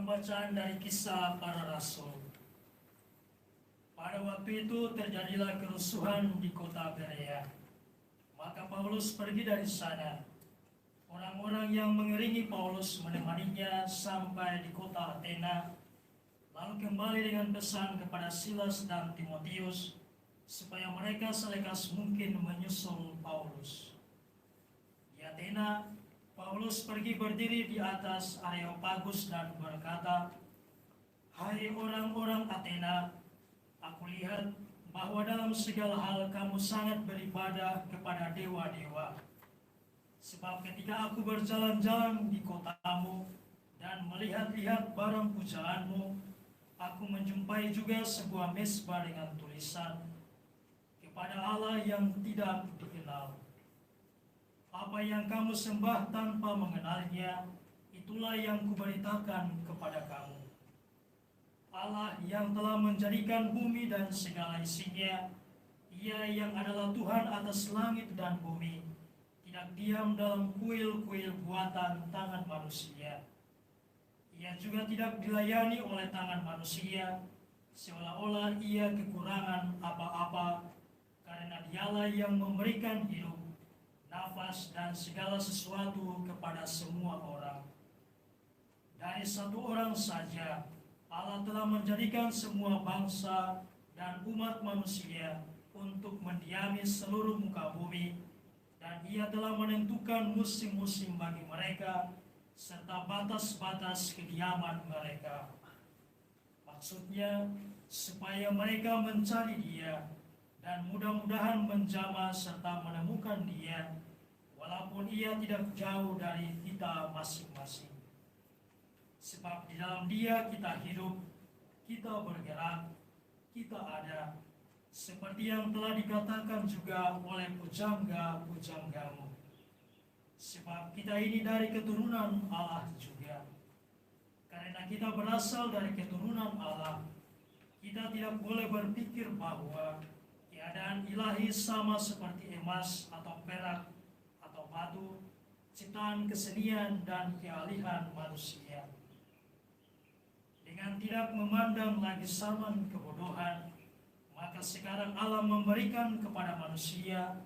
Pembacaan dari Kisah Para Rasul. Pada waktu itu terjadilah kerusuhan di kota Berea. Maka Paulus pergi dari sana. Orang-orang yang mengiringi Paulus menemaninya sampai di kota Athena, lalu kembali dengan pesan kepada Silas dan Timotius supaya mereka selekas mungkin menyusul Paulus. Di Athena, Paulus pergi berdiri di atas Areopagus dan berkata, "Hai orang-orang Athena, aku lihat bahwa dalam segala hal kamu sangat beribadah kepada dewa-dewa. Sebab ketika aku berjalan-jalan di kotamu dan melihat-lihat barang pujaanmu, aku menjumpai juga sebuah mezbah dengan tulisan, kepada Allah yang tidak dikenal. Apa yang kamu sembah tanpa mengenalnya, itulah yang kuberitakan kepada kamu. Allah yang telah menjadikan bumi dan segala isinya, Ia yang adalah Tuhan atas langit dan bumi, tidak diam dalam kuil-kuil buatan tangan manusia. Ia juga tidak dilayani oleh tangan manusia, seolah-olah Ia kekurangan apa-apa, karena Dialah yang memberikan hidup, nafas dan segala sesuatu kepada semua orang. Dari satu orang saja, Allah telah menjadikan semua bangsa dan umat manusia untuk mendiami seluruh muka bumi, dan Ia telah menentukan musim-musim bagi mereka, serta batas-batas kediaman mereka. Maksudnya, supaya mereka mencari Dia, dan mudah-mudahan menjamah serta menemukan Dia, walaupun Ia tidak jauh dari kita masing-masing. Sebab di dalam Dia kita hidup, kita bergerak, kita ada, seperti yang telah dikatakan juga oleh pujangga-pujanggamu. Sebab kita ini dari keturunan Allah juga. Karena kita berasal dari keturunan Allah, kita tidak boleh berpikir bahwa keadaan ilahi sama seperti emas atau perak atau batu, ciptaan kesenian dan keahlian manusia. Dengan tidak memandang lagi zaman kebodohan, maka sekarang Allah memberikan kepada manusia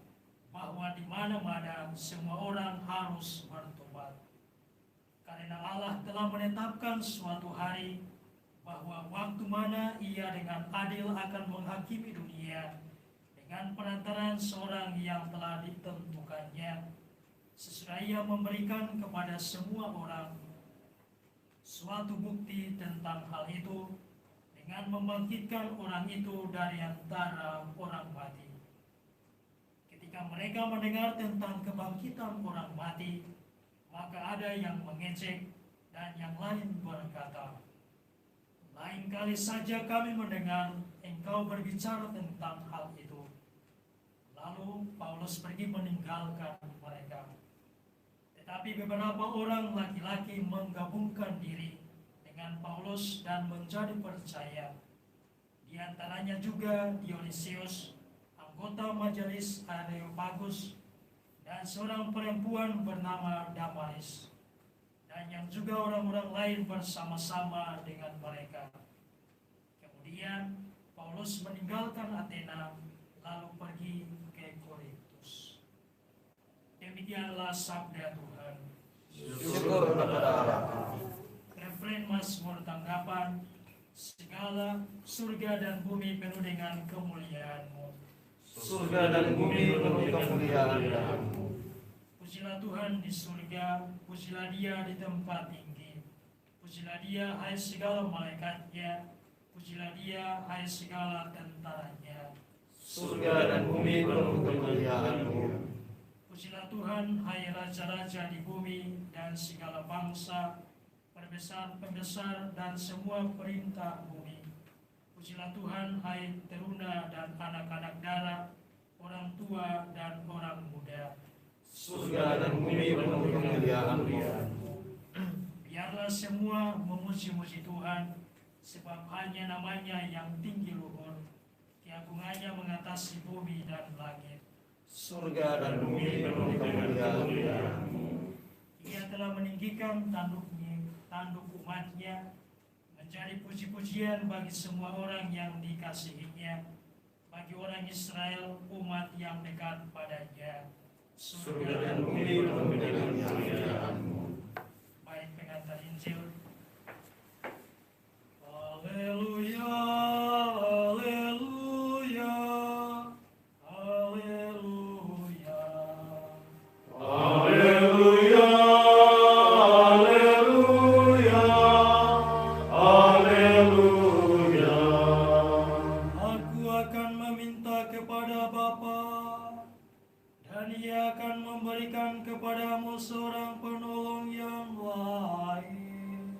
bahwa di mana-mana semua orang harus bertobat. Karena Allah telah menetapkan suatu hari bahwa waktu mana Ia dengan adil akan menghakimi dunia dengan perantaraan seorang yang telah ditentukannya, sesudah Ia memberikan kepada semua orang suatu bukti tentang hal itu dengan membangkitkan orang itu dari antara orang mati. Ketika mereka mendengar tentang kebangkitan orang mati, maka ada yang mengejek dan yang lain berkata, "Lain kali saja kami mendengar engkau berbicara tentang hal itu." Lalu Paulus pergi meninggalkan mereka. Tetapi beberapa orang laki-laki menggabungkan diri dengan Paulus dan menjadi percaya. Di antaranya juga Dionysius, anggota majelis Areopagus, dan seorang perempuan bernama Damaris, dan yang juga orang-orang lain bersama-sama dengan mereka. Kemudian Paulus meninggalkan Athena lalu pergi ke Korintus. Demikianlah sabda Tuhan. Syukur kepada Allah. Refren Mazmur tanggapan, segala surga dan bumi penuh dengan kemuliaan-Mu. Surga dan bumi penuh kemuliaan-Mu. Pujilah Tuhan di surga, pujilah Dia di tempat tinggi. Pujilah Dia, hai segala malaikatnya, pujilah Dia, hai segala tentaranya. Surga dan bumi penuh kemuliaan-Mu. Pujilah Tuhan, hai raja-raja di bumi dan segala bangsa, pembesar dan semua perintah bumi. Pujilah Tuhan, hai teruna dan anak-anak darah, orang tua dan orang muda. Surga dan bumi penuh kemuliaan-Mu. Biarlah semua memuji-muji Tuhan, sebab hanya namanya yang tinggi luhur, keagungannya mengatasi bumi dan langit. Surga dan bumi penuh kemuliaan-Mu. Ia telah meninggikan tanduk umatnya menjadi puji-pujian bagi semua orang yang dikasihinya, bagi orang Israel, umat yang dekat padanya. Surga dan bumi penuh dengan kemuliaan-Mu. Baik, pengantar Injil. Haleluya, haleluya, haleluya. Haleluya, haleluya, haleluya. Aku akan meminta kepada Bapa, dan Ia akan memberikan kepadamu seorang penolong yang lain,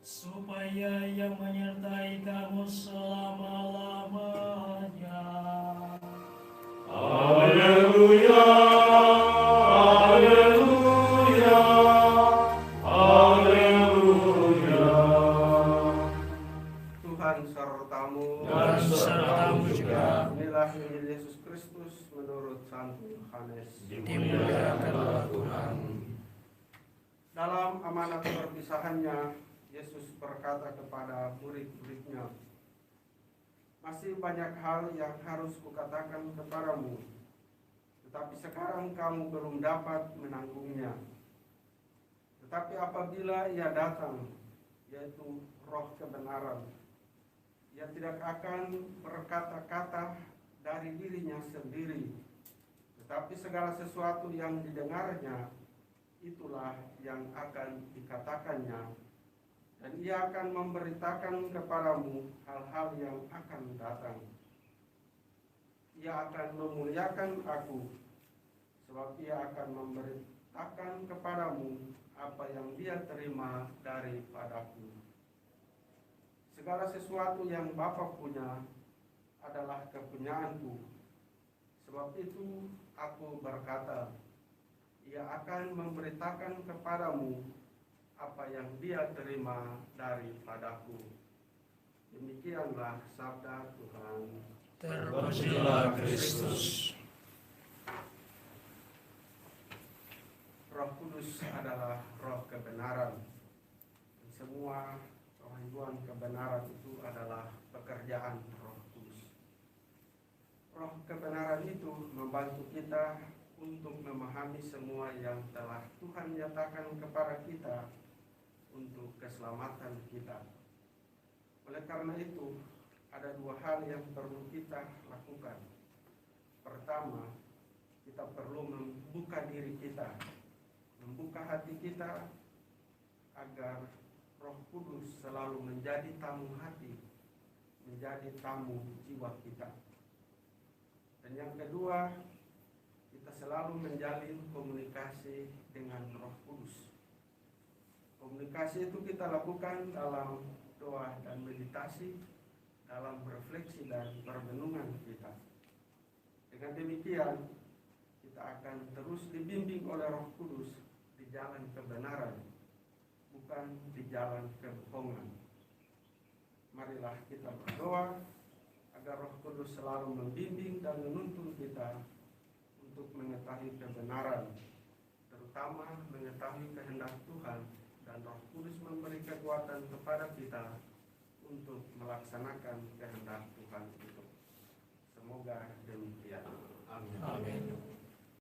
supaya Ia menyertai kamu selama-lamanya. Haleluya, haleluya, haleluya. Tuhan sertamu Dan sertamu juga. Inilah Injil Yesus Kristus menurut Santo Yohanes. Dimuliakanlah Tuhan. Dalam amanat perpisahannya, Yesus berkata kepada murid-muridnya, "Masih banyak hal yang harus kukatakan kepadamu, tetapi sekarang kamu belum dapat menanggungnya. Tetapi apabila Ia datang, yaitu Roh kebenaran, Ia tidak akan berkata-kata dari dirinya sendiri, tetapi segala sesuatu yang didengarnya, itulah yang akan dikatakannya, dan Ia akan memberitakan kepadamu hal-hal yang akan datang. Ia akan memuliakan Aku, sebab Ia akan memberitakan kepadamu apa yang Dia terima daripadaku. Segala sesuatu yang Bapa punya adalah kepunyaanku. Sebab itu Aku berkata, Ia akan memberitakan kepadamu apa yang Dia terima daripadaku." Demikianlah sabda Tuhan. Terpujilah Kristus. Roh Kudus adalah roh kebenaran. Dan semua pengetahuan kebenaran itu adalah pekerjaan Roh Kudus. Roh kebenaran itu membantu kita untuk memahami semua yang telah Tuhan nyatakan kepada kita untuk keselamatan kita. Oleh karena itu, ada dua hal yang perlu kita lakukan. Pertama, kita perlu membuka diri kita, membuka hati kita agar Roh Kudus selalu menjadi tamu hati, menjadi tamu jiwa kita. Dan yang kedua, kita selalu menjalin komunikasi dengan Roh Kudus. Komunikasi itu kita lakukan dalam doa dan meditasi, dalam refleksi dan permenungan kita. Dengan demikian, kita akan terus dibimbing oleh Roh Kudus di jalan kebenaran, bukan di jalan kebohongan. Marilah kita berdoa agar Roh Kudus selalu membimbing dan menuntun kita untuk mengetahui kebenaran, terutama mengetahui kehendak Tuhan, dan Roh Kudus memberi kekuatan kepada kita untuk melaksanakan kehendak